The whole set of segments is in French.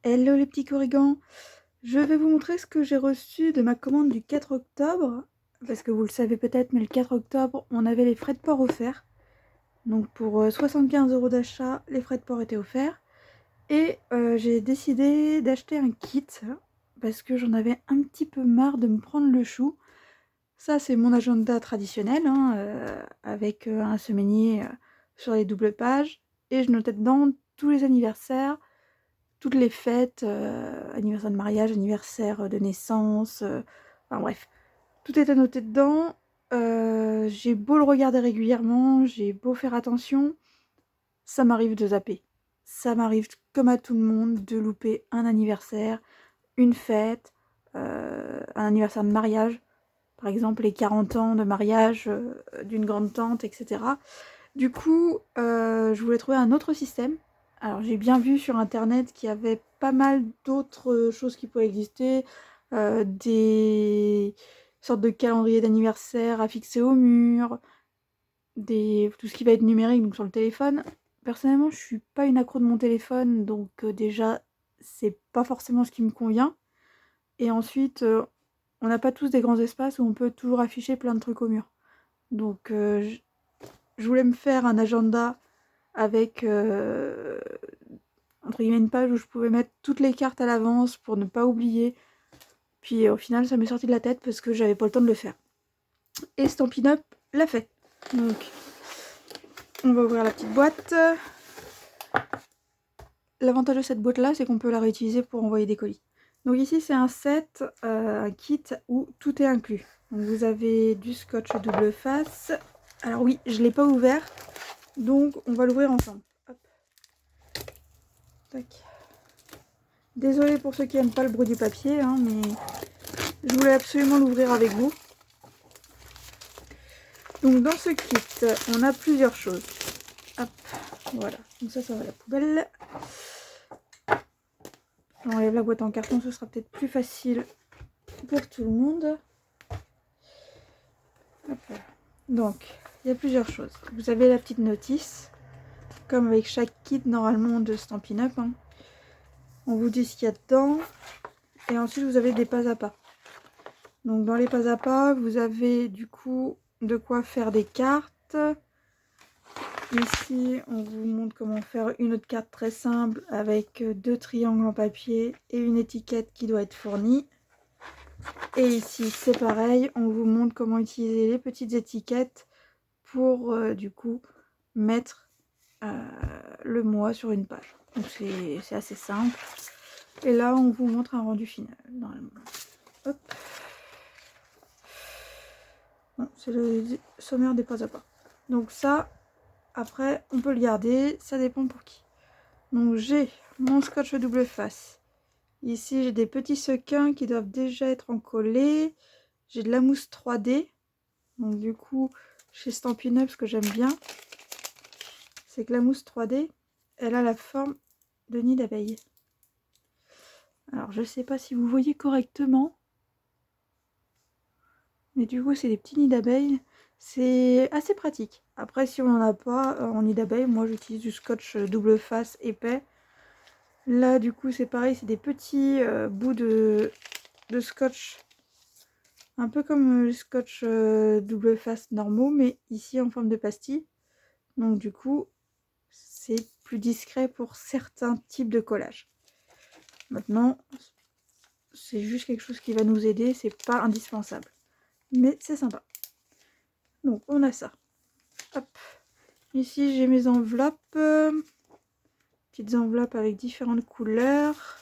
Hello les petits corrigans, je vais vous montrer ce que j'ai reçu de ma commande du 4 octobre, parce que vous le savez peut-être, mais le 4 octobre, on avait les frais de port offerts. Donc pour 75 € d'achat, les frais de port étaient offerts. Et j'ai décidé d'acheter un kit, parce que j'en avais un petit peu marre de me prendre le chou. Ça, c'est mon agenda traditionnel, avec un semainier sur les doubles pages. Et je notais dedans tous les anniversaires, toutes les fêtes, anniversaire de mariage, anniversaire de naissance, enfin bref, tout est annoté dedans. J'ai beau le regarder régulièrement, j'ai beau faire attention, ça m'arrive de zapper. Ça m'arrive comme à tout le monde de louper un anniversaire, une fête, un anniversaire de mariage, par exemple les 40 ans de mariage d'une grande tante, etc. Du coup, je voulais trouver un autre système. Alors j'ai bien vu sur internet qu'il y avait pas mal d'autres choses qui pouvaient exister, des sortes de calendriers d'anniversaire à fixer au mur, tout ce qui va être numérique, donc sur le téléphone. Personnellement, je suis pas une accro de mon téléphone, donc déjà, c'est pas forcément ce qui me convient. Et ensuite, on n'a pas tous des grands espaces où on peut toujours afficher plein de trucs au mur. Donc je voulais me faire un agenda avec entre guillemets une page où je pouvais mettre toutes les cartes à l'avance pour ne pas oublier. Puis au final, ça m'est sorti de la tête parce que j'avais pas le temps de le faire. Et Stampin' Up l'a fait. Donc, on va ouvrir la petite boîte. L'avantage de cette boîte-là, c'est qu'on peut la réutiliser pour envoyer des colis. Donc ici, c'est un set, un kit où tout est inclus. Donc vous avez du scotch double face. Alors oui, je ne l'ai pas ouvert, donc on va l'ouvrir ensemble. Hop. Tac. Désolée pour ceux qui n'aiment pas le bruit du papier, mais je voulais absolument l'ouvrir avec vous. Donc dans ce kit, on a plusieurs choses. Hop, voilà. Donc ça va à la poubelle. J'enlève la boîte en carton, ce sera peut-être plus facile pour tout le monde. Hop là. Donc, il y a plusieurs choses. Vous avez la petite notice, comme avec chaque kit normalement de Stampin' Up. On vous dit ce qu'il y a dedans. Et ensuite, vous avez des pas à pas. Donc, dans les pas à pas, vous avez du coup de quoi faire des cartes. Ici, on vous montre comment faire une autre carte très simple avec 2 triangles en papier et une étiquette qui doit être fournie. Et ici, c'est pareil, on vous montre comment utiliser les petites étiquettes pour du coup mettre le mois sur une page. Donc c'est assez simple. Et là, on vous montre un rendu final. Normalement. Hop. Bon, c'est le sommaire des pas à pas. Donc ça, après, on peut le garder. Ça dépend pour qui. Donc j'ai mon scotch double face. Ici, j'ai des petits sequins qui doivent déjà être encollés. J'ai de la mousse 3D. Donc du coup, chez Stampin' Up, ce que j'aime bien, c'est que la mousse 3D, elle a la forme de nid d'abeille. Alors, je sais pas si vous voyez correctement, mais du coup, c'est des petits nids d'abeilles. C'est assez pratique. Après, si on n'en a pas en nid d'abeille, moi j'utilise du scotch double face épais. Là, du coup, c'est pareil, c'est des petits bouts de scotch. Un peu comme le scotch double face normaux, mais ici en forme de pastille. Donc du coup, c'est plus discret pour certains types de collage. Maintenant, c'est juste quelque chose qui va nous aider, c'est pas indispensable. Mais c'est sympa. Donc on a ça. Hop. Ici j'ai mes enveloppes. Petites enveloppes avec différentes couleurs.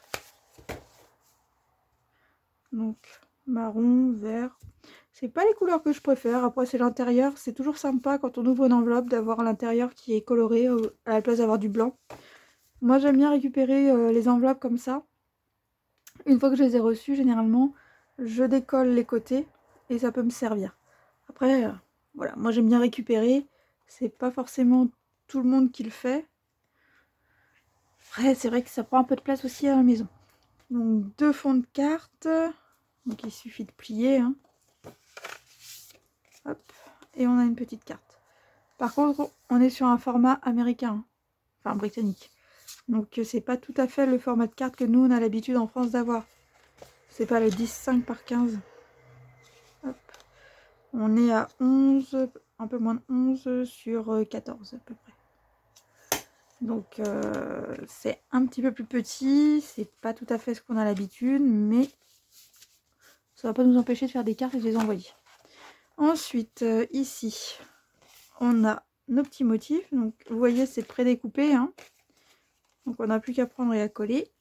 Donc marron, vert. C'est pas les couleurs que je préfère. Après c'est l'intérieur. C'est toujours sympa quand on ouvre une enveloppe d'avoir l'intérieur qui est coloré à la place d'avoir du blanc. Moi j'aime bien récupérer les enveloppes comme ça. Une fois que je les ai reçues, généralement, je décolle les côtés et ça peut me servir. Après, voilà, moi j'aime bien récupérer. C'est pas forcément tout le monde qui le fait. Après, c'est vrai que ça prend un peu de place aussi à la maison. Donc, 2 fonds de cartes. Donc, il suffit de plier. Hop. Et on a une petite carte. Par contre, on est sur un format américain. Enfin, britannique. Donc c'est pas tout à fait le format de carte que nous on a l'habitude en France d'avoir. C'est pas le 10,5 par 15. Hop. On est à 11, un peu moins de 11 sur 14 à peu près. Donc c'est un petit peu plus petit, c'est pas tout à fait ce qu'on a l'habitude, mais ça va pas nous empêcher de faire des cartes et de les envoyer. Ensuite, ici, on a nos petits motifs. Donc vous voyez, c'est prédécoupé, hein. Donc on n'a plus qu'à prendre et à coller.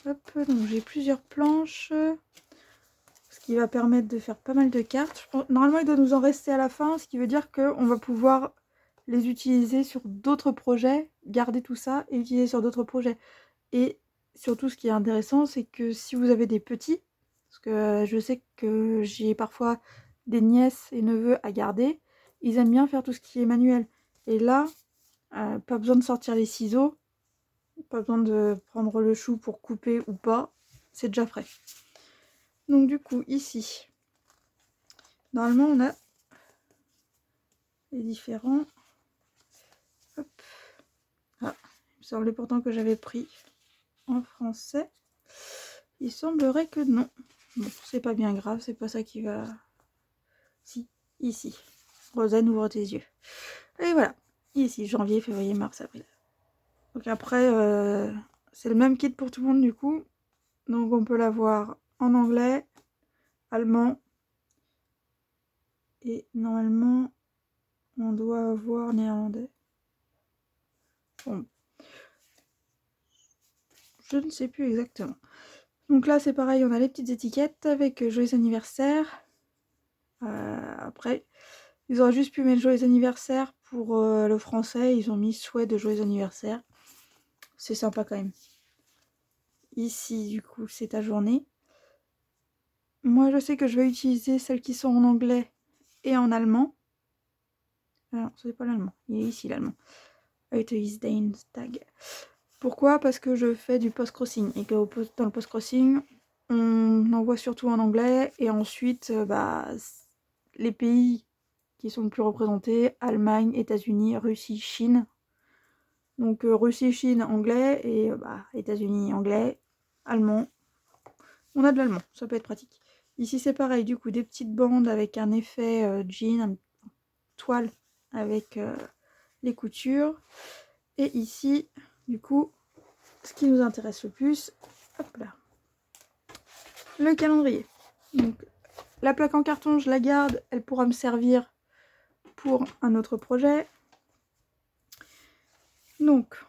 Hop, donc j'ai plusieurs planches, ce qui va permettre de faire pas mal de cartes. Normalement, il doit nous en rester à la fin, ce qui veut dire qu'on va pouvoir les utiliser sur d'autres projets, garder tout ça et utiliser sur d'autres projets. Et surtout, ce qui est intéressant, c'est que si vous avez des petits, parce que je sais que j'ai parfois des nièces et neveux à garder, ils aiment bien faire tout ce qui est manuel. Et là, pas besoin de sortir les ciseaux, pas besoin de prendre le chou pour couper ou pas, c'est déjà prêt. Donc du coup, ici, normalement, on a les différents... Hop. Ah, il me semblait pourtant que j'avais pris en français. Il semblerait que non. Bon, c'est pas bien grave, c'est pas ça qui va... Si, ici. Rosanne, ouvre tes yeux. Et voilà. Ici, janvier, février, mars, avril. Donc après, c'est le même kit pour tout le monde du coup. Donc on peut l'avoir en anglais, allemand. Et normalement, on doit avoir néerlandais. Bon. Je ne sais plus exactement. Donc là, c'est pareil, on a les petites étiquettes avec joyeux anniversaire. Après, ils auraient juste pu mettre joyeux anniversaire pour le français. Ils ont mis souhait de joyeux anniversaire. C'est sympa quand même. Ici, du coup, c'est ta journée. Moi, je sais que je vais utiliser celles qui sont en anglais et en allemand. Alors, c'est pas l'allemand. Il est ici l'allemand. Heute ist Tag. Pourquoi? Parce que je fais du post-crossing et que dans le post-crossing, on envoie surtout en anglais et ensuite, les pays qui sont le plus représentés, Allemagne, États-Unis, Russie, Chine. Donc Russie, Chine, anglais et États-Unis, anglais, allemand. On a de l'allemand, ça peut être pratique. Ici c'est pareil, du coup des petites bandes avec un effet jean, toile avec les coutures. Et ici, du coup, ce qui nous intéresse le plus, hop là, le calendrier. Donc la plaque en carton, je la garde, elle pourra me servir pour un autre projet. Donc,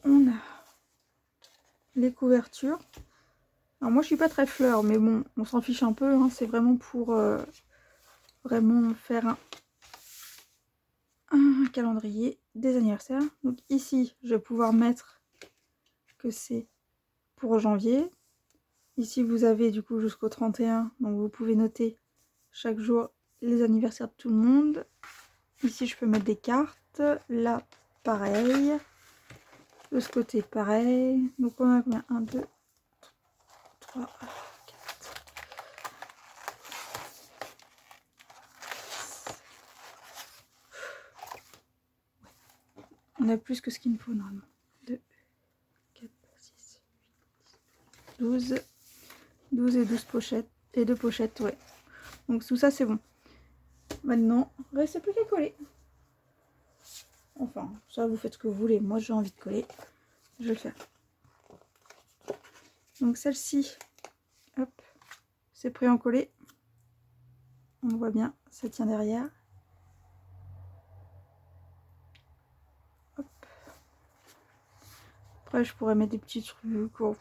on a les couvertures. Alors moi je suis pas très fleur, mais bon, on s'en fiche un peu, hein, c'est vraiment pour vraiment faire un calendrier des anniversaires. Donc ici, je vais pouvoir mettre que c'est pour janvier. Ici, vous avez du coup jusqu'au 31, donc vous pouvez noter chaque jour les anniversaires de tout le monde. Ici, je peux mettre des cartes. Là, pareil. De ce côté, pareil. Donc on a combien? 1, 2, 3, 4. On a plus que ce qu'il me faut normalement. 2, 4, 6, 8, 12. 12 et 12 pochettes. Et 2 pochettes, ouais. Donc tout ça, c'est bon. Maintenant, il ne reste plus qu'à coller. Enfin, ça, vous faites ce que vous voulez. Moi, j'ai envie de coller. Je vais le faire. Donc celle-ci, hop, c'est prêt en coller. On voit bien, ça tient derrière. Hop. Après, je pourrais mettre des petits trucs. Oh,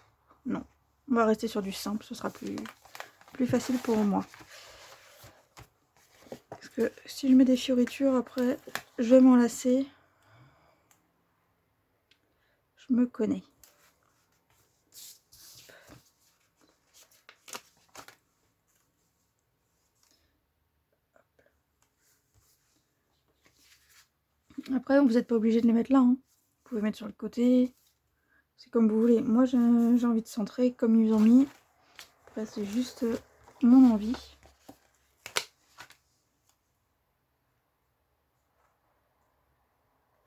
non, on va rester sur du simple. Ce sera plus facile pour moi. Parce que si je mets des fioritures, après, je vais m'en lasser. Je me connais. Après, vous n'êtes pas obligé de les mettre là. Hein. Vous pouvez mettre sur le côté. C'est comme vous voulez. Moi, j'ai envie de centrer comme ils ont mis. Après, c'est juste mon envie.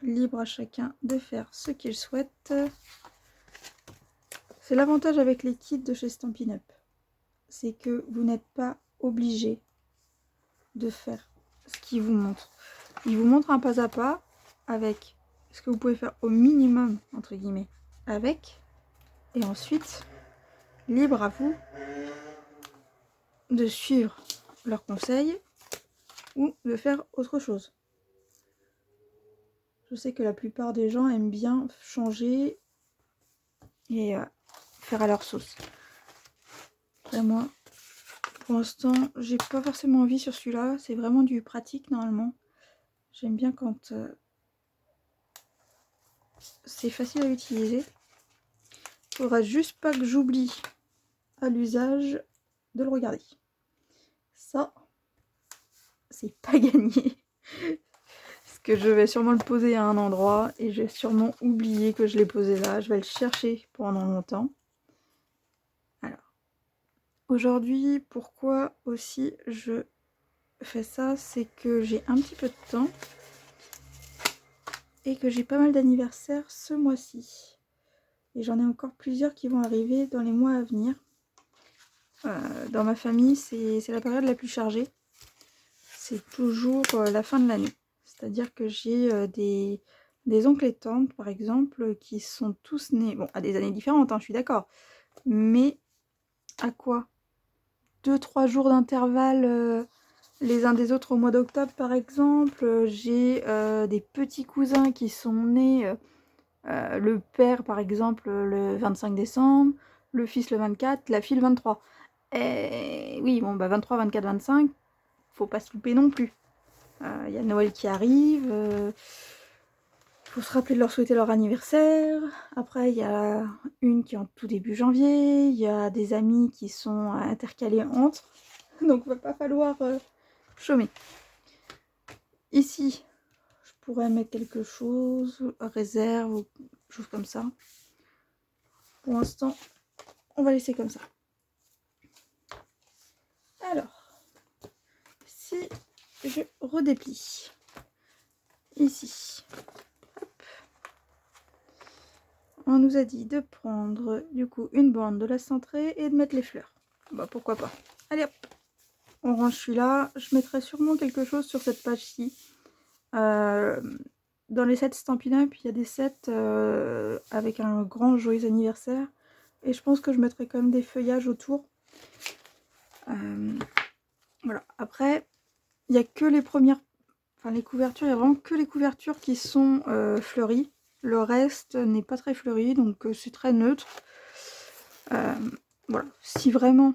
libre à chacun de faire ce qu'il souhaite. C'est l'avantage avec les kits de chez Stampin' Up. C'est que vous n'êtes pas obligé de faire ce qu'ils vous montrent. Ils vous montrent un pas à pas avec ce que vous pouvez faire au minimum, entre guillemets, avec. Et ensuite, libre à vous de suivre leurs conseils ou de faire autre chose. Je sais que la plupart des gens aiment bien changer et faire à leur sauce. Après moi, pour l'instant, j'ai pas forcément envie sur celui-là. C'est vraiment du pratique normalement. J'aime bien quand c'est facile à utiliser. Il faudra juste pas que j'oublie à l'usage de le regarder. Ça, c'est pas gagné. Parce que je vais sûrement le poser à un endroit et je vais sûrement oublier que je l'ai posé là. Je vais le chercher pendant longtemps. Alors, aujourd'hui, pourquoi aussi je fais ça, c'est que j'ai un petit peu de temps et que j'ai pas mal d'anniversaires ce mois-ci. Et j'en ai encore plusieurs qui vont arriver dans les mois à venir. Dans ma famille, c'est la période la plus chargée. C'est toujours la fin de l'année. C'est-à-dire que j'ai des oncles et tantes, par exemple, qui sont tous nés, bon, à des années différentes, hein, je suis d'accord, mais à quoi 2-3 jours d'intervalle les uns des autres au mois d'octobre, par exemple. J'ai des petits cousins qui sont nés, le père, par exemple, le 25 décembre, le fils le 24, la fille le 23. Et oui, bon, bah 23, 24, 25, faut pas se louper non plus. Il y a Noël qui arrive, faut se rappeler de leur souhaiter leur anniversaire. Après, il y a une qui est en tout début janvier, il y a des amis qui sont intercalés entre, donc il va pas falloir chômer. Ici, je pourrais mettre quelque chose, réserve, ou chose comme ça. Pour l'instant, on va laisser comme ça. Alors, si je redéplie ici, hop, on nous a dit de prendre du coup une bande, de la centrer et de mettre les fleurs. Bah pourquoi pas. Allez hop, on range celui-là. Je mettrai sûrement quelque chose sur cette page-ci. Dans les sets Stampin' Up, il y a des sets avec un grand joyeux anniversaire. Et je pense que je mettrai quand même des feuillages autour. Voilà. Après, il n'y a que les premières... Enfin, les couvertures, il n'y a vraiment que les couvertures qui sont fleuries. Le reste n'est pas très fleuri, donc c'est très neutre. Voilà. Si vraiment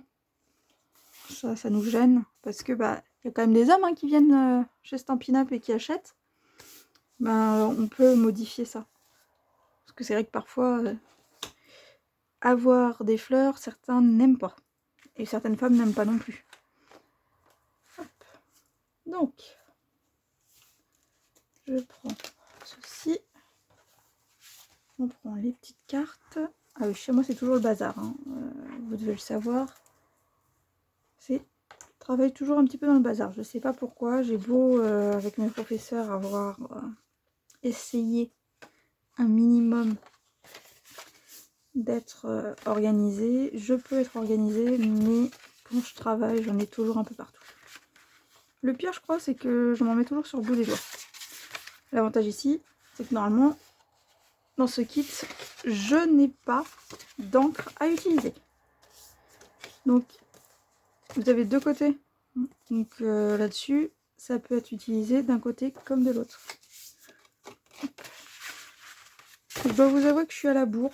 ça nous gêne, parce que bah il y a quand même des hommes hein, qui viennent chez Stampin' Up et qui achètent, ben on peut modifier ça. Parce que c'est vrai que parfois, avoir des fleurs, certains n'aiment pas. Et certaines femmes n'aiment pas non plus. Hop. Donc, je prends ceci. On prend les petites cartes. Ah oui, chez moi c'est toujours le bazar. Hein. Vous devez le savoir. C'est travaille toujours un petit peu dans le bazar. Je sais pas pourquoi. J'ai beau, avec mes professeurs, avoir essayé un minimum d'être organisée. Je peux être organisée, mais quand je travaille, j'en ai toujours un peu partout. Le pire, je crois, c'est que je m'en mets toujours sur le bout des doigts. L'avantage ici, c'est que normalement, dans ce kit, je n'ai pas d'encre à utiliser. Donc, vous avez deux côtés. Donc là-dessus, ça peut être utilisé d'un côté comme de l'autre. Je dois vous avouer que je suis à la bourre,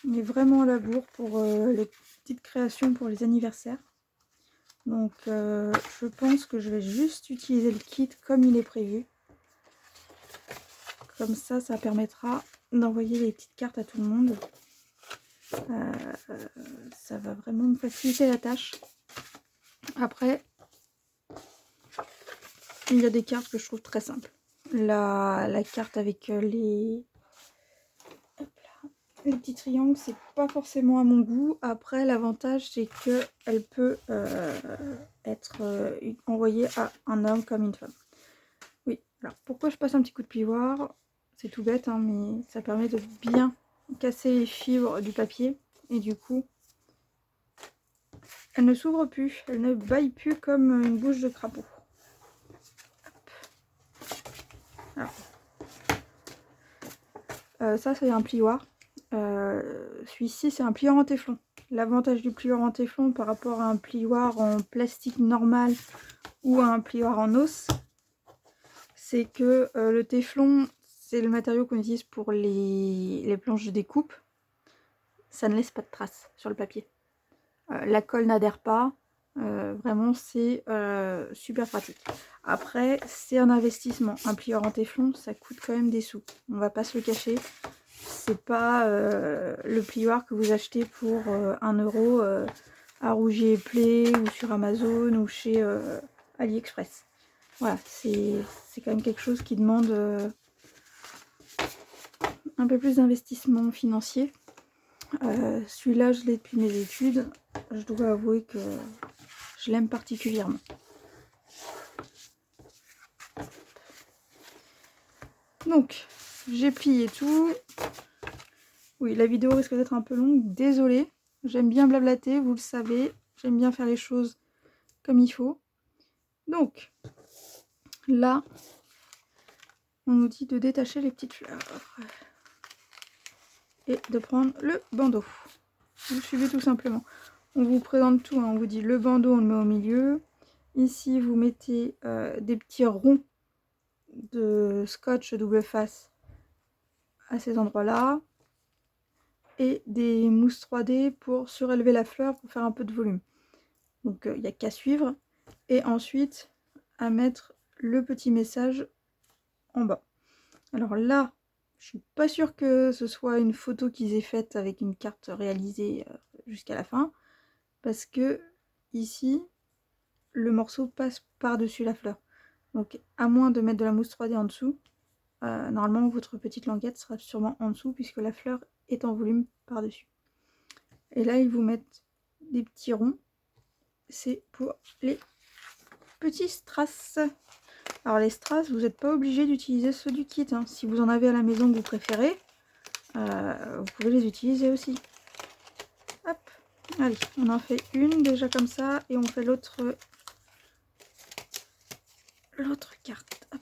mais vraiment à la bourre pour les petites créations pour les anniversaires. Donc je pense que je vais juste utiliser le kit comme il est prévu. Comme ça, ça permettra d'envoyer les petites cartes à tout le monde. Ça va vraiment me faciliter la tâche. Après, il y a des cartes que je trouve très simples. La carte avec les petits triangles, c'est pas forcément à mon goût. Après, l'avantage, c'est qu'elle peut être envoyée à un homme comme une femme. Oui, alors pourquoi je passe un petit coup de plioir? c'est tout bête, hein, mais ça permet de bien casser les fibres du papier. Et du coup, elle ne s'ouvre plus, elle ne bâille plus comme une bouche de crapaud. Ça, c'est un plioir. Celui-ci, c'est un plioir en téflon. L'avantage du plioir en téflon par rapport à un plioir en plastique normal ou à un plioir en os, c'est que le téflon, c'est le matériau qu'on utilise pour les planches de découpe. Ça ne laisse pas de traces sur le papier. La colle n'adhère pas. Vraiment, c'est super pratique. Après, c'est un investissement. Un plieur en téflon, ça coûte quand même des sous. On va pas se le cacher. C'est pas le plioir que vous achetez pour 1 euro à Rougier et Play ou sur Amazon ou chez AliExpress. Voilà, c'est quand même quelque chose qui demande un peu plus d'investissement financier. Celui-là, je l'ai depuis mes études. Je dois avouer que je l'aime particulièrement. Donc, j'ai plié tout. Oui, la vidéo risque d'être un peu longue, désolée. J'aime bien blablater, vous le savez. J'aime bien faire les choses comme il faut. Donc, là, on nous dit de détacher les petites fleurs. Et de prendre le bandeau. Vous suivez tout simplement. On vous présente tout, hein. On vous dit le bandeau, on le met au milieu. Ici, vous mettez des petits ronds de scotch double face à ces endroits-là. Et des mousses 3D pour surélever la fleur, pour faire un peu de volume. Donc, il n'y a qu'à suivre. Et ensuite, à mettre le petit message en bas. Alors là, je suis pas sûre que ce soit une photo qu'ils aient faite avec une carte réalisée jusqu'à la fin. Parce que ici, le morceau passe par-dessus la fleur. Donc, à moins de mettre de la mousse 3D en dessous, normalement, votre petite languette sera sûrement en dessous puisque la fleur est en volume par-dessus. Et là, ils vous mettent des petits ronds. C'est pour les petits strass. Alors, les strass, vous n'êtes pas obligé d'utiliser ceux du kit, hein. Si vous en avez à la maison que vous préférez, vous pouvez les utiliser aussi. Hop, allez, on en fait une déjà comme ça. Et on fait l'autre carte. Hop.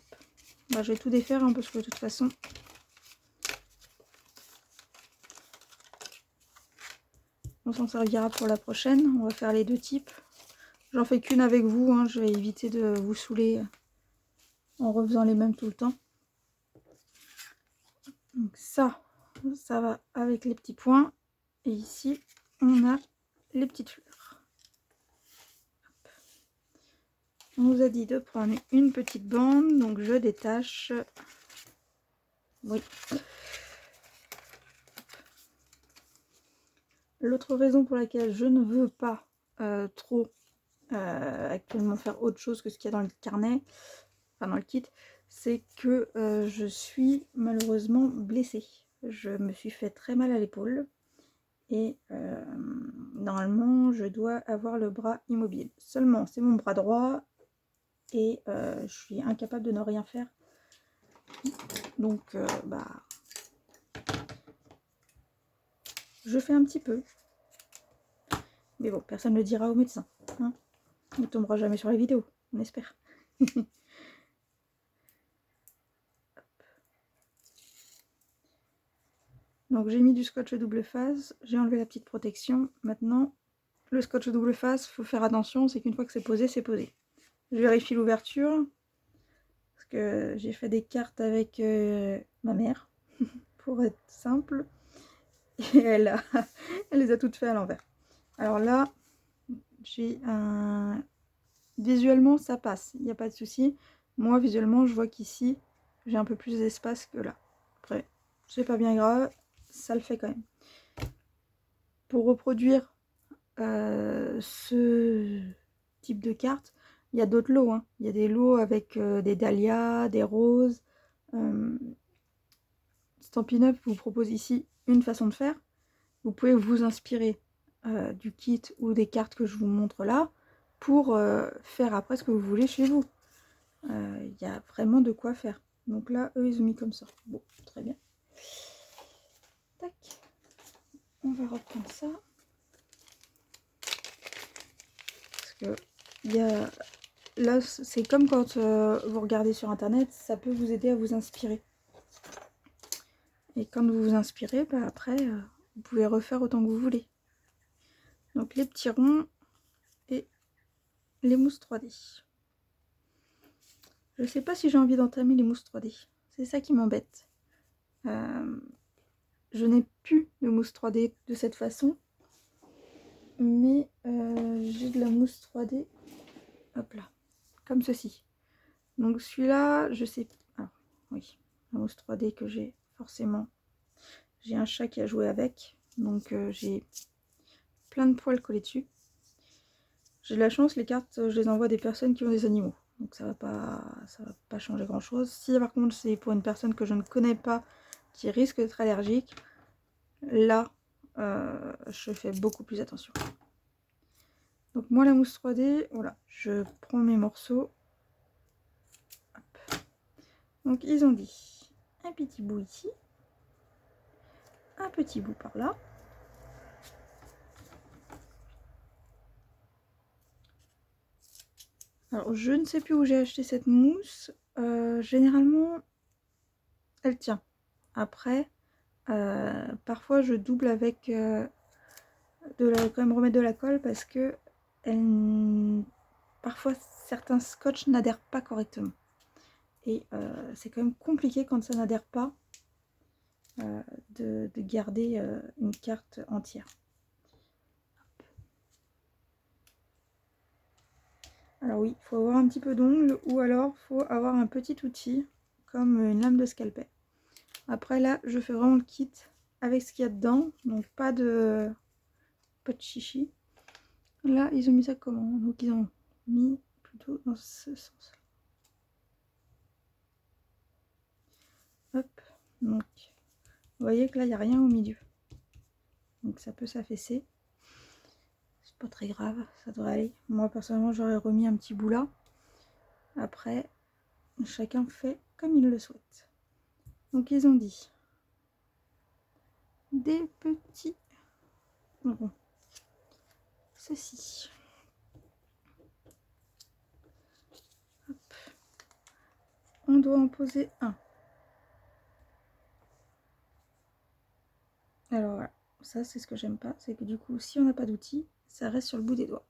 Bah, je vais tout défaire, hein, parce que de toute façon... on s'en servira pour la prochaine. On va faire les deux types. J'en fais qu'une avec vous, hein. Je vais éviter de vous saouler en refaisant les mêmes tout le temps. Donc ça va avec les petits points. Et ici, on a les petites fleurs. Hop. On nous a dit de prendre une petite bande, donc je détache. Oui. L'autre raison pour laquelle je ne veux pas trop actuellement faire autre chose que ce qu'il y a dans le carnet, enfin dans le kit, c'est que je suis malheureusement blessée. Je me suis fait très mal à l'épaule et normalement je dois avoir le bras immobile. Seulement c'est mon bras droit et je suis incapable de ne rien faire. Donc bah je fais un petit peu. Mais bon, personne ne le dira au médecin. Hein, on ne tombera jamais sur les vidéos, on espère. Donc j'ai mis du scotch double face, j'ai enlevé la petite protection. Maintenant, le scotch double face, il faut faire attention, c'est qu'une fois que c'est posé, c'est posé. Je vérifie l'ouverture, parce que j'ai fait des cartes avec ma mère, pour être simple. Et elle les a toutes faites à l'envers. Alors là, j'ai un... Visuellement, ça passe, il n'y a pas de souci. Moi, visuellement, je vois qu'ici, j'ai un peu plus d'espace que là. Après, c'est pas bien grave, ça le fait quand même. Pour reproduire ce type de carte, il y a d'autres lots. Hein. Il y a des lots avec des dahlias, des roses. Stampin' Up vous propose ici une façon de faire. Vous pouvez vous inspirer du kit ou des cartes que je vous montre là pour faire après ce que vous voulez chez vous. Il y a vraiment de quoi faire. Donc là, eux, ils ont mis comme ça. Bon, très bien. Tac. On va reprendre ça. Parce que il y a... Là, c'est comme quand vous regardez sur internet, ça peut vous aider à vous inspirer. Et quand vous vous inspirez, bah après, vous pouvez refaire autant que vous voulez. Donc les petits ronds et les mousses 3D. Je sais pas si j'ai envie d'entamer les mousses 3D. C'est ça qui m'embête. Je n'ai plus de mousse 3D de cette façon. Mais j'ai de la mousse 3D. Hop là. Comme ceci. Donc celui-là, je sais... Ah, oui. La mousse 3D que j'ai forcément. J'ai un chat qui a joué avec. Donc j'ai plein de poils collés dessus. J'ai de la chance, les cartes, je les envoie à des personnes qui ont des animaux. Donc ça va pas changer grand chose. Si par contre c'est pour une personne que je ne connais pas, qui risque d'être allergique, là, je fais beaucoup plus attention. Donc moi la mousse 3D, voilà, je prends mes morceaux. Hop. Donc ils ont dit un petit bout ici, un petit bout par là. Alors je ne sais plus où j'ai acheté cette mousse. Généralement, elle tient. Après, parfois je double avec quand même remettre de la colle parce que parfois certains scotch n'adhèrent pas correctement. Et c'est quand même compliqué quand ça n'adhère pas de garder une carte entière. Alors oui, il faut avoir un petit peu d'ongle ou alors il faut avoir un petit outil comme une lame de scalpel. Après là, je fais vraiment le kit avec ce qu'il y a dedans, donc pas de chichi. Là, ils ont mis ça comment? Donc ils ont mis plutôt dans ce sens-là. Hop, donc vous voyez que là, il n'y a rien au milieu. Donc ça peut s'affaisser. C'est pas très grave, ça devrait aller. Moi, personnellement, j'aurais remis un petit bout là. Après, chacun fait comme il le souhaite. Donc ils ont dit des petits ronds. Ceci. Hop. On doit en poser un. Alors voilà, ça c'est ce que j'aime pas, c'est que du coup, si on n'a pas d'outil, ça reste sur le bout des doigts.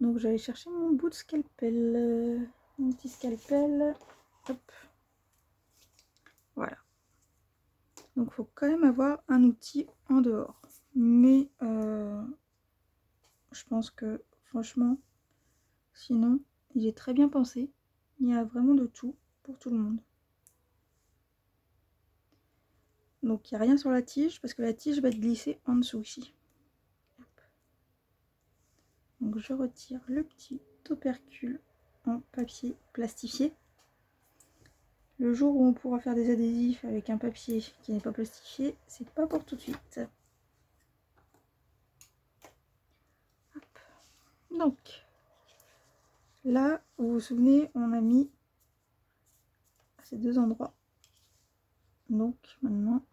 Donc j'allais chercher mon bout de scalpel, mon petit scalpel. Hop. Voilà. Donc il faut quand même avoir un outil en dehors. Mais je pense que franchement, sinon, il est très bien pensé. Il y a vraiment de tout pour tout le monde. Donc il n'y a rien sur la tige parce que la tige va être glissée en dessous ici. Hop. Donc je retire le petit opercule en papier plastifié. Le jour où on pourra faire des adhésifs avec un papier qui n'est pas plastifié, c'est pas pour tout de suite. Hop. Donc là, vous vous souvenez, on a mis à ces deux endroits. Donc maintenant,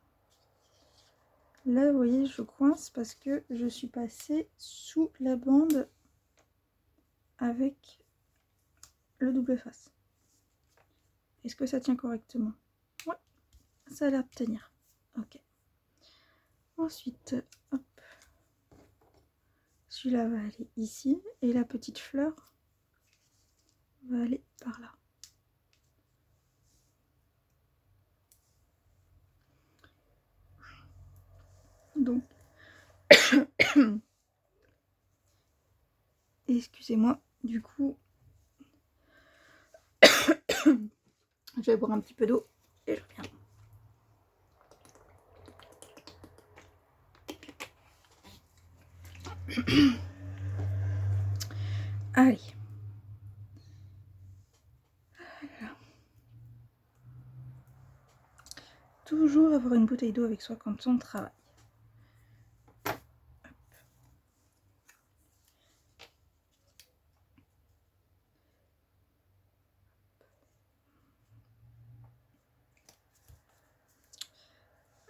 là vous voyez, je coince parce que je suis passée sous la bande avec le double face. Est-ce que ça tient correctement? Ouais, ça a l'air de tenir. Ok. Ensuite, hop. Celui-là va aller ici et la petite fleur va aller par là. Donc, excusez-moi, du coup, je vais boire un petit peu d'eau et je reviens. Allez. Voilà. Toujours avoir une bouteille d'eau avec soi quand on travaille.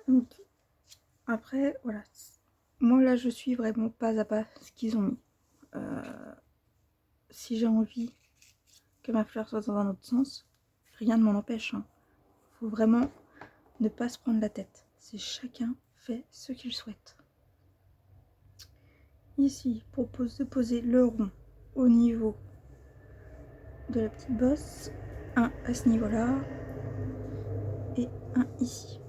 Donc après, voilà. Moi là, je suis vraiment pas à pas ce qu'ils ont mis. Si j'ai envie que ma fleur soit dans un autre sens, rien ne m'en empêche. Hein. Faut vraiment ne pas se prendre la tête. C'est chacun fait ce qu'il souhaite. Ici, je propose de poser le rond au niveau de la petite bosse. Un à ce niveau-là et un ici.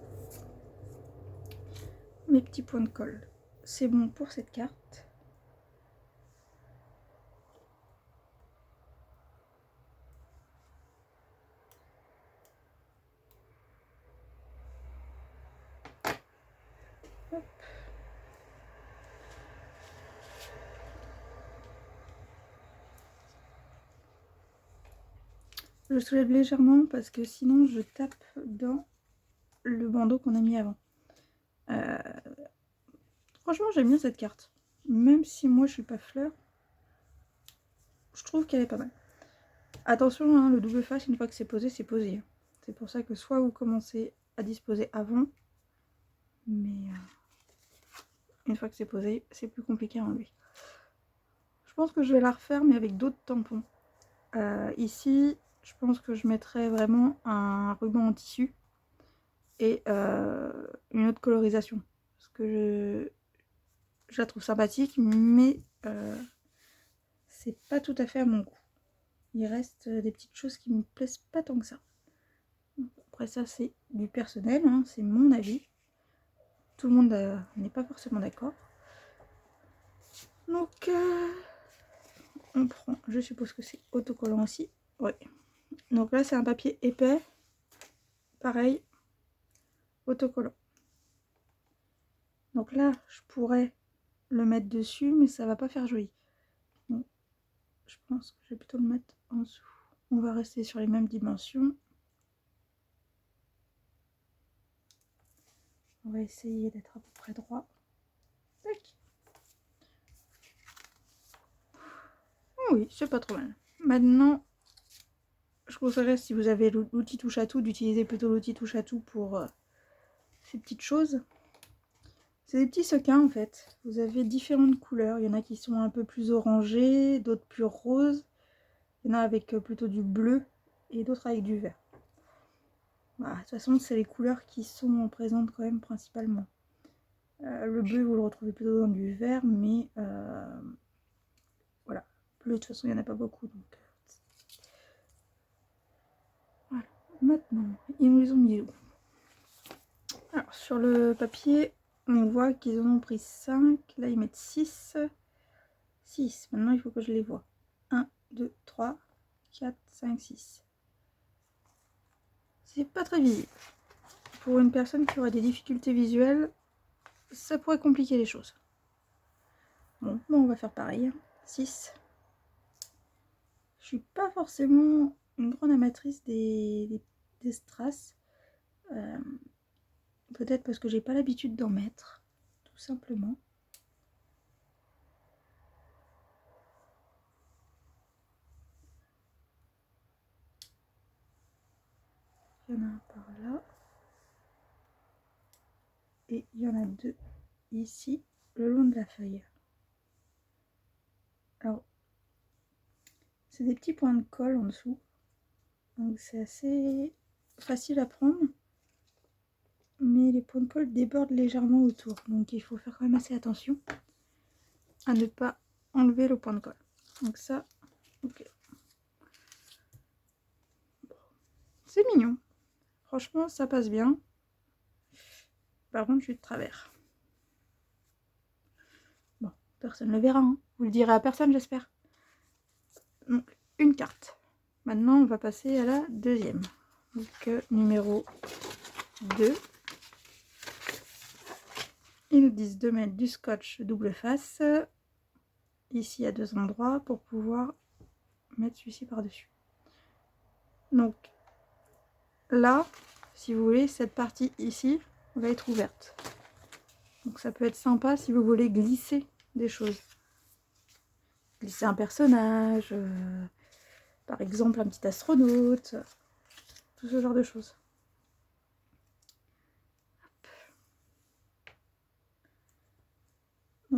Mes petits points de colle. C'est bon pour cette carte. Hop. Je soulève légèrement parce que sinon je tape dans le bandeau qu'on a mis avant. Franchement, j'aime bien cette carte. Même si moi je suis pas fleur, je trouve qu'elle est pas mal. Attention, hein, le double face, une fois que c'est posé, c'est posé. C'est pour ça que soit vous commencez à disposer avant, mais une fois que c'est posé, c'est plus compliqué à enlever. Je pense que je vais la refaire, mais avec d'autres tampons. Ici, je pense que je mettrai vraiment un ruban en tissu et une autre colorisation. Parce que je la trouve sympathique, mais c'est pas tout à fait à mon goût. Il reste des petites choses qui me plaisent pas tant que ça. Après ça, c'est du personnel, hein, c'est mon avis. Tout le monde n'est pas forcément d'accord. Donc, on prend, je suppose que c'est autocollant aussi. Oui. Donc là, c'est un papier épais. Pareil, autocollant. Donc là, je pourrais le mettre dessus, mais ça va pas faire joli. Donc, je pense que je vais plutôt le mettre en dessous. On va rester sur les mêmes dimensions. On va essayer d'être à peu près droit. Tac. Oh oui, c'est pas trop mal. Maintenant, je conseillerais, si vous avez l'outil touche à tout, d'utiliser plutôt l'outil touche à tout pour ces petites choses. C'est des petits sequins en fait. Vous avez différentes couleurs. Il y en a qui sont un peu plus orangés, d'autres plus roses. Il y en a avec plutôt du bleu et d'autres avec du vert. Voilà, de toute façon, c'est les couleurs qui sont présentes quand même principalement. Le bleu, vous le retrouvez plutôt dans du vert, mais voilà. Bleu, de toute façon, il n'y en a pas beaucoup. Donc, voilà. Maintenant, ils nous les ont mis où? Alors, sur le papier, on voit qu'ils en ont pris 5. Là, ils mettent 6. 6. Maintenant, il faut que je les vois. 1, 2, 3, 4, 5, 6. C'est pas très visible. Pour une personne qui aurait des difficultés visuelles, ça pourrait compliquer les choses. Bon, on va faire pareil. 6. Je suis pas forcément une grande amatrice des strass. Peut-être parce que j'ai pas l'habitude d'en mettre, tout simplement. Il y en a un par là. Et il y en a 2 ici, le long de la feuille. Alors, c'est des petits points de colle en dessous. Donc c'est assez facile à prendre. Mais les points de colle débordent légèrement autour. Donc il faut faire quand même assez attention à ne pas enlever le point de colle. Donc ça, ok. C'est mignon. Franchement, ça passe bien. Par contre, je suis de travers. Bon, personne ne le verra. Hein. Vous le direz à personne, j'espère. Donc, une carte. Maintenant, on va passer à la deuxième. Donc, numéro 2. Ils nous disent de mettre du scotch double face. Ici, à 2 endroits pour pouvoir mettre celui-ci par-dessus. Donc, là, si vous voulez, cette partie ici va être ouverte. Donc ça peut être sympa si vous voulez glisser des choses. Glisser un personnage, par exemple un petit astronaute, tout ce genre de choses. Hop.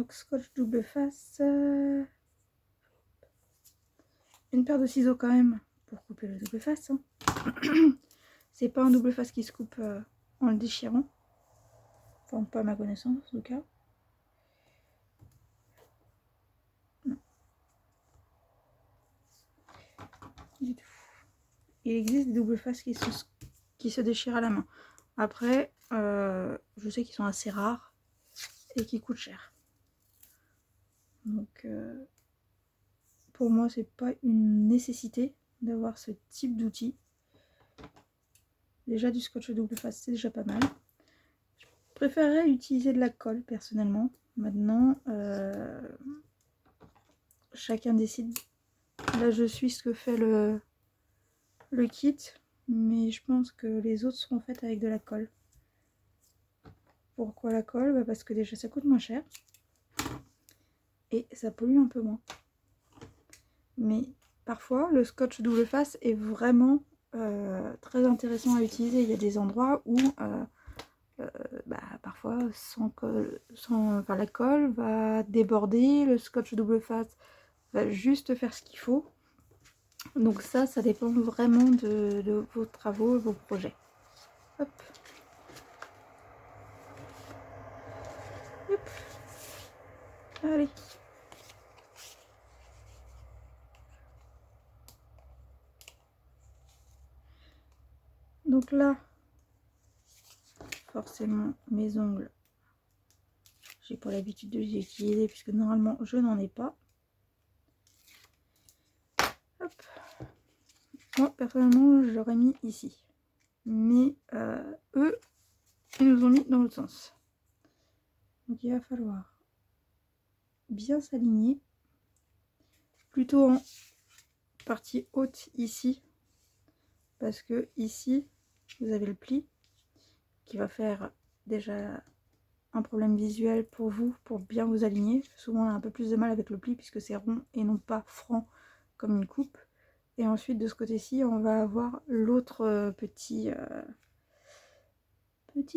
Donc scotch double face. Une paire de ciseaux quand même pour couper le double face. Hein. C'est pas un double face qui se coupe en le déchirant. Enfin, pas à ma connaissance en tout cas. Non. Du tout. Il existe des double faces qui se déchirent à la main. Après, je sais qu'ils sont assez rares et qui coûtent cher. Donc, pour moi, c'est pas une nécessité d'avoir ce type d'outil. Déjà, du scotch double face, c'est déjà pas mal. Je préférerais utiliser de la colle, personnellement. Maintenant, chacun décide. Là, je suis ce que fait le kit, mais je pense que les autres seront faites avec de la colle. Pourquoi la colle? Parce que déjà, ça coûte moins cher. Et ça pollue un peu moins. Mais parfois, le scotch double face est vraiment très intéressant à utiliser. Il y a des endroits où parfois la colle va déborder, le scotch double face va juste faire ce qu'il faut. Donc ça dépend vraiment de vos travaux et vos projets. Hop. Hop. Allez. Donc là, forcément, mes ongles, j'ai pas l'habitude de les utiliser puisque normalement je n'en ai pas. Hop. Moi, personnellement, je l'aurais mis ici. Mais eux, ils nous ont mis dans l'autre sens. Donc il va falloir bien s'aligner. Plutôt en partie haute ici. Parce que ici, vous avez le pli qui va faire déjà un problème visuel pour vous, pour bien vous aligner. Souvent, on a un peu plus de mal avec le pli puisque c'est rond et non pas franc comme une coupe. Et ensuite, de ce côté-ci, on va avoir l'autre petit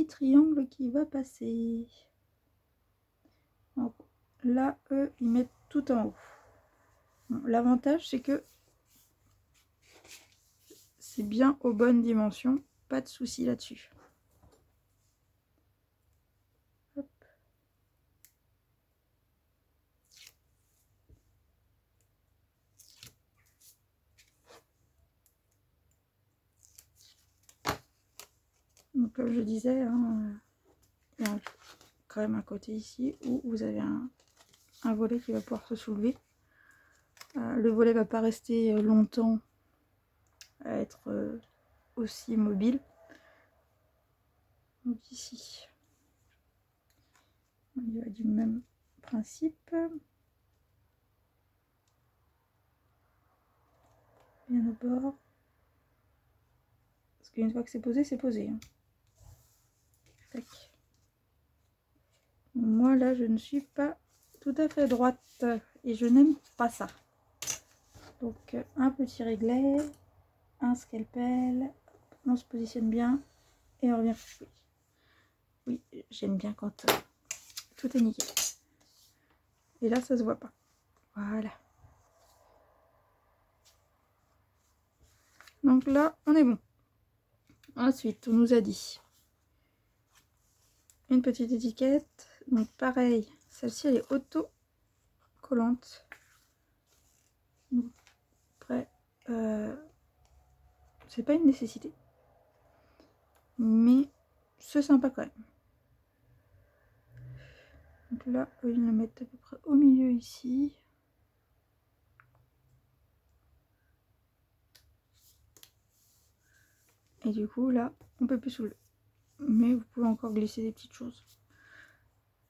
triangle qui va passer. Donc, là, eux, ils mettent tout en haut. Bon, l'avantage, c'est que c'est bien aux bonnes dimensions. Pas de souci là-dessus. Donc comme je disais, hein, il y a quand même un côté ici où vous avez un volet qui va pouvoir se soulever. Le volet ne va pas rester longtemps à être aussi mobile. Donc ici, on y va du même principe. Bien au bord. Parce qu'une fois que c'est posé, c'est posé. Hein. Tac. Moi là, je ne suis pas tout à fait droite et je n'aime pas ça. Donc un petit réglet, un scalpel, on se positionne bien et on revient. Oui, j'aime bien quand tout est nickel. Et là, ça se voit pas. Voilà. Donc là, on est bon. Ensuite, on nous a dit une petite étiquette. Donc pareil, celle-ci, elle est auto-collante. Donc après, c'est pas une nécessité. Mais c'est sympa quand même. Donc là, ils le mettent à peu près au milieu ici. Et du coup, là, on peut plus soulever. Mais vous pouvez encore glisser des petites choses.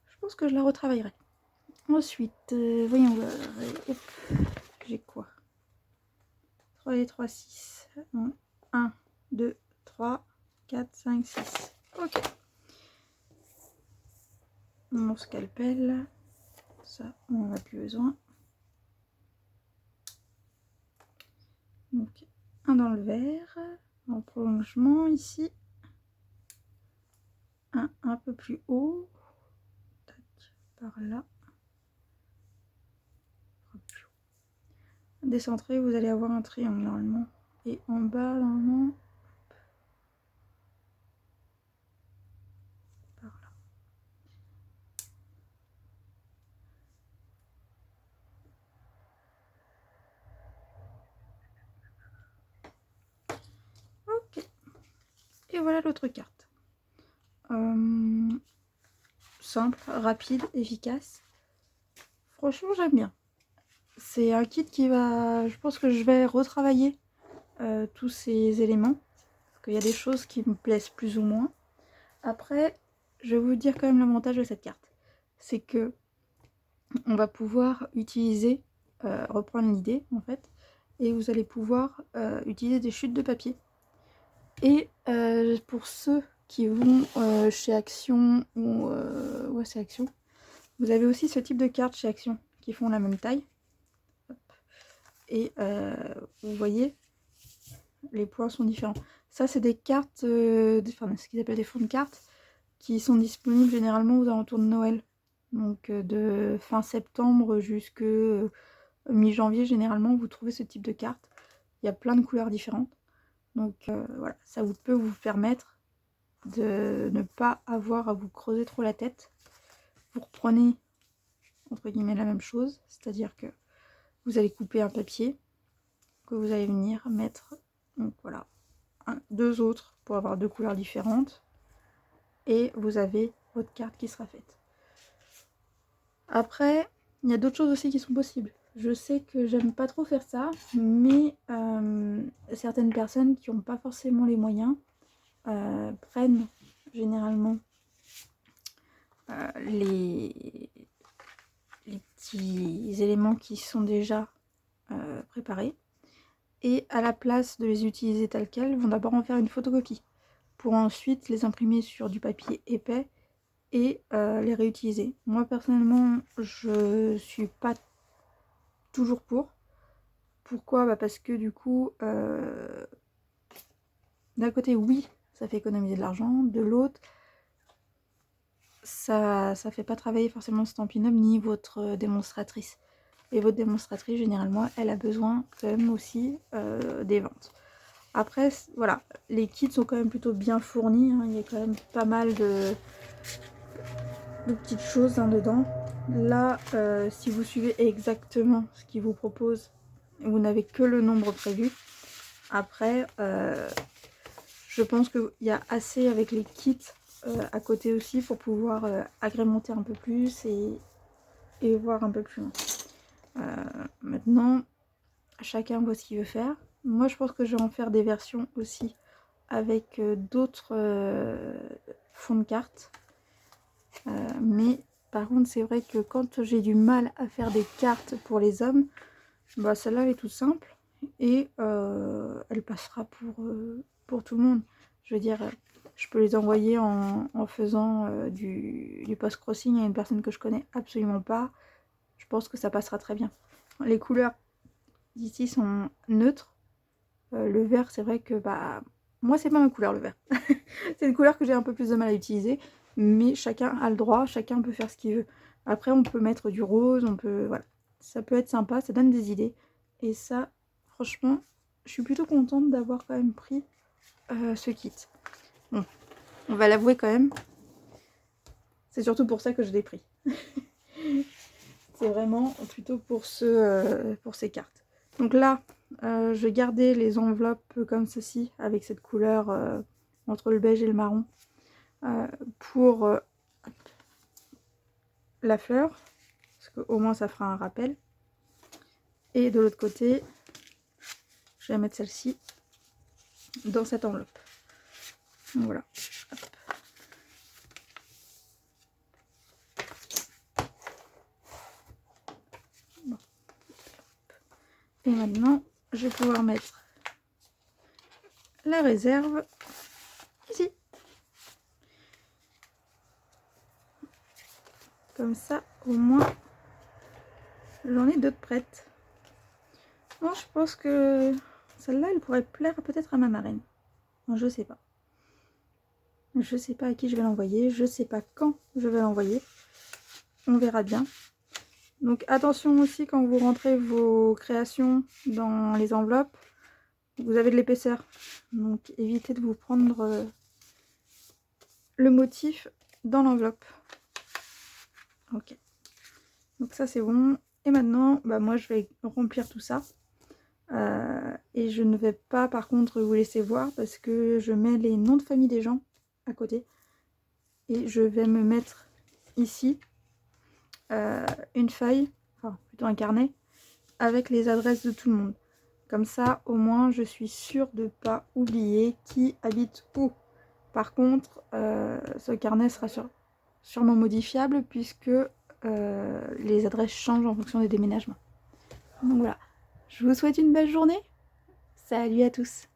Je pense que je la retravaillerai. Ensuite, voyons voir. J'ai quoi? 3 et 3, 6. 1, 2, 3, 4, 5, 6. Ok. Mon scalpel. Ça, on n'en a plus besoin. Donc, un dans le vert. En prolongement ici. Un peu plus haut. Tac, par là. décentré, vous allez avoir un triangle normalement. Et en bas, normalement, par là. Ok. Et voilà l'autre carte. Simple, rapide, efficace. Franchement, j'aime bien. C'est un kit qui va... Je pense que je vais retravailler tous ces éléments. Parce qu'il y a des choses qui me plaisent plus ou moins. Après, je vais vous dire quand même l'avantage de cette carte. C'est que on va pouvoir utiliser, reprendre l'idée en fait, et vous allez pouvoir utiliser des chutes de papier. Et pour ceux qui vont chez Action ou ouais c'est Action, vous avez aussi ce type de cartes chez Action qui font la même taille. Hop. Et vous voyez, les points sont différents. Ça c'est des cartes, enfin ce qu'ils appellent des fonds de cartes, qui sont disponibles généralement aux alentours de Noël. Donc de fin septembre jusqu'à mi-janvier, généralement, vous trouvez ce type de carte. Il y a plein de couleurs différentes. Donc voilà, ça peut vous permettre de ne pas avoir à vous creuser trop la tête. Vous reprenez, entre guillemets, la même chose. C'est-à-dire que vous allez couper un papier que vous allez venir mettre, donc voilà, deux autres pour avoir deux couleurs différentes. Et vous avez votre carte qui sera faite. Après, il y a d'autres choses aussi qui sont possibles. Je sais que j'aime pas trop faire ça, mais certaines personnes qui n'ont pas forcément les moyens prennent généralement les petits éléments qui sont déjà préparés, et à la place de les utiliser tels quels, vont d'abord en faire une photocopie pour ensuite les imprimer sur du papier épais et les réutiliser. Moi personnellement, je suis pas toujours pour. Pourquoi? Bah parce que du coup, d'un côté, oui, ça fait économiser de l'argent, de l'autre, ça fait pas travailler forcément Stampin' Up ni votre démonstratrice. Et votre démonstratrice, généralement, elle a besoin quand même aussi des ventes. Après, voilà, les kits sont quand même plutôt bien fournis, hein. Il y a quand même pas mal de petites choses dedans. Là, si vous suivez exactement ce qu'ils vous proposent, vous n'avez que le nombre prévu. Après, je pense qu'il y a assez avec les kits à côté aussi pour pouvoir agrémenter un peu plus et voir un peu plus loin. Maintenant, chacun voit ce qu'il veut faire. Moi, je pense que je vais en faire des versions aussi avec d'autres fonds de cartes. Mais par contre, c'est vrai que quand j'ai du mal à faire des cartes pour les hommes, bah celle-là elle est toute simple et elle passera pour tout le monde. Je veux dire, je peux les envoyer en faisant du post-crossing à une personne que je connais absolument pas. Je pense que ça passera très bien. Les couleurs d'ici sont neutres. Le vert, c'est vrai que bah moi c'est pas ma couleur le vert. C'est une couleur que j'ai un peu plus de mal à utiliser, mais chacun a le droit, chacun peut faire ce qu'il veut. Après on peut mettre du rose, on peut voilà, ça peut être sympa, ça donne des idées. Et ça, franchement, je suis plutôt contente d'avoir quand même pris ce kit. Bon, on va l'avouer quand même, c'est surtout pour ça que je l'ai pris. C'est vraiment plutôt pour ces cartes. Donc là, je vais garder les enveloppes comme ceci, avec cette couleur entre le beige et le marron, pour la fleur, parce qu'au moins ça fera un rappel. Et de l'autre côté, je vais mettre celle-ci dans cette enveloppe. Donc voilà. Hop. Bon. Et maintenant, je vais pouvoir mettre la réserve ici. Comme ça, au moins, j'en ai d'autres prêtes. Moi, je pense que celle-là, elle pourrait plaire peut-être à ma marraine. Moi, je sais pas. Je sais pas à qui je vais l'envoyer. Je sais pas quand je vais l'envoyer. On verra bien. Donc attention aussi quand vous rentrez vos créations dans les enveloppes, vous avez de l'épaisseur. Donc évitez de vous prendre le motif dans l'enveloppe. Ok. Donc ça c'est bon. Et maintenant, bah, moi je vais remplir tout ça. Et je ne vais pas par contre vous laisser voir parce que je mets les noms de famille des gens à côté. Et je vais me mettre ici une feuille, enfin plutôt un carnet, avec les adresses de tout le monde. Comme ça, au moins, je suis sûre de ne pas oublier qui habite où. Par contre, ce carnet sera sûrement modifiable puisque les adresses changent en fonction des déménagements. Donc voilà, je vous souhaite une belle journée. Salut à tous!